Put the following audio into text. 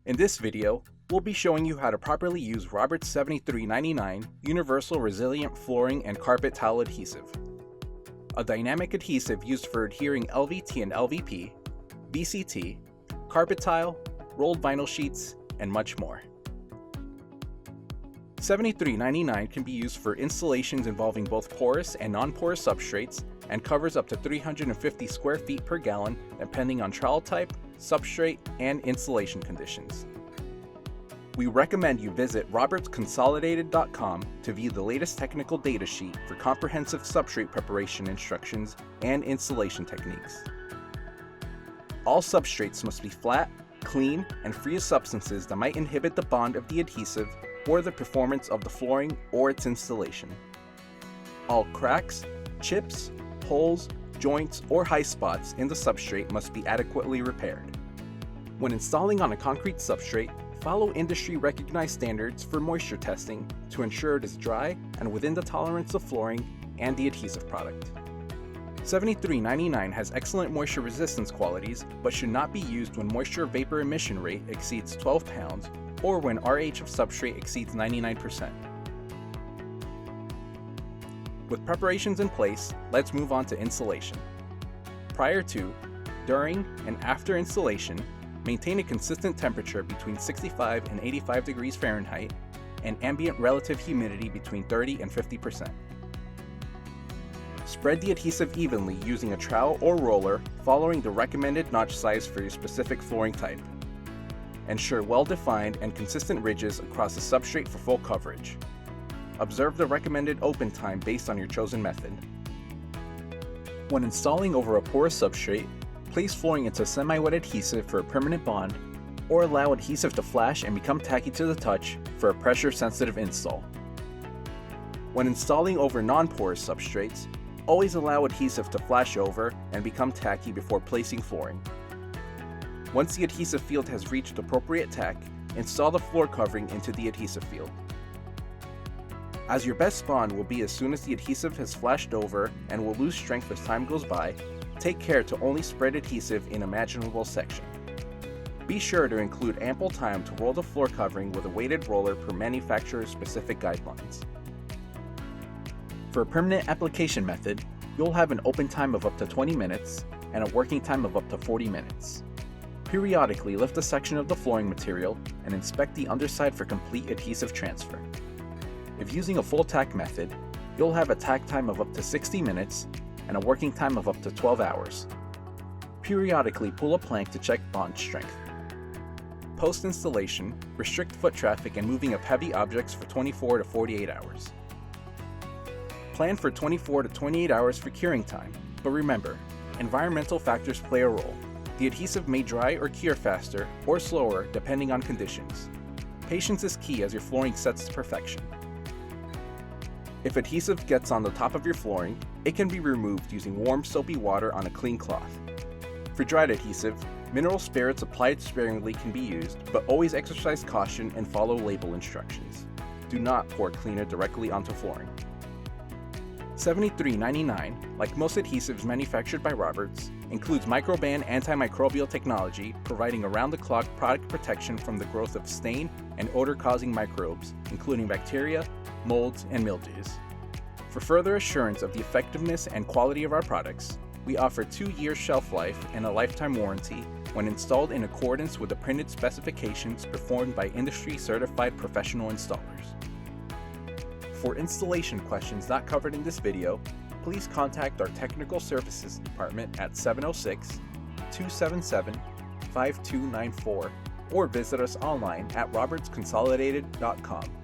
In this video, we'll be showing you how to properly use Robert's 7399 Universal Resilient Flooring and Carpet Tile Adhesive, a dynamic adhesive used for adhering LVT and LVP, VCT, carpet tile, rolled vinyl sheets, and much more. 7399 can be used for installations involving both porous and non-porous substrates and covers up to 350 square feet per gallon depending on trowel type, substrate, and installation conditions. We recommend you visit robertsconsolidated.com to view the latest technical data sheet for comprehensive substrate preparation instructions and installation techniques. All substrates must be flat, clean, and free of substances that might inhibit the bond of the adhesive or the performance of the flooring or its installation. All cracks, chips, holes, joints, or high spots in the substrate must be adequately repaired. When installing on a concrete substrate, follow industry-recognized standards for moisture testing to ensure it is dry and within the tolerance of flooring and the adhesive product. 7399 has excellent moisture resistance qualities, but should not be used when moisture vapor emission rate exceeds 12 pounds or when RH of substrate exceeds 99%. With preparations in place, let's move on to installation. Prior to, during, and after installation, maintain a consistent temperature between 65 and 85 degrees Fahrenheit and ambient relative humidity between 30 and 50%. Spread the adhesive evenly using a trowel or roller following the recommended notch size for your specific flooring type. Ensure well-defined and consistent ridges across the substrate for full coverage. Observe the recommended open time based on your chosen method. When installing over a porous substrate, place flooring into semi-wet adhesive for a permanent bond, or allow adhesive to flash and become tacky to the touch for a pressure-sensitive install. When installing over non-porous substrates, always allow adhesive to flash over and become tacky before placing flooring. Once the adhesive field has reached appropriate tack, install the floor covering into the adhesive field. As your best bond will be as soon as the adhesive has flashed over and will lose strength as time goes by, take care to only spread adhesive in imaginable section. Be sure to include ample time to roll the floor covering with a weighted roller per manufacturer's specific guidelines. For a permanent application method, you'll have an open time of up to 20 minutes and a working time of up to 40 minutes. Periodically lift a section of the flooring material and inspect the underside for complete adhesive transfer. If using a full tack method, you'll have a tack time of up to 60 minutes and a working time of up to 12 hours. Periodically pull a plank to check bond strength. Post-installation, restrict foot traffic and moving of heavy objects for 24 to 48 hours. Plan for 24 to 28 hours for curing time, but remember, environmental factors play a role. The adhesive may dry or cure faster or slower depending on conditions. Patience is key as your flooring sets to perfection. If adhesive gets on the top of your flooring, it can be removed using warm soapy water on a clean cloth. For dried adhesive, mineral spirits applied sparingly can be used, but always exercise caution and follow label instructions. Do not pour cleaner directly onto flooring. 7399, like most adhesives manufactured by Roberts, includes Microban antimicrobial technology, providing around-the-clock product protection from the growth of stain and odor-causing microbes, including bacteria, molds, and mildews. For further assurance of the effectiveness and quality of our products, we offer 2-year shelf life and a lifetime warranty when installed in accordance with the printed specifications performed by industry-certified professional installers. For installation questions not covered in this video, please contact our Technical Services Department at 706-277-5294 or visit us online at robertsconsolidated.com.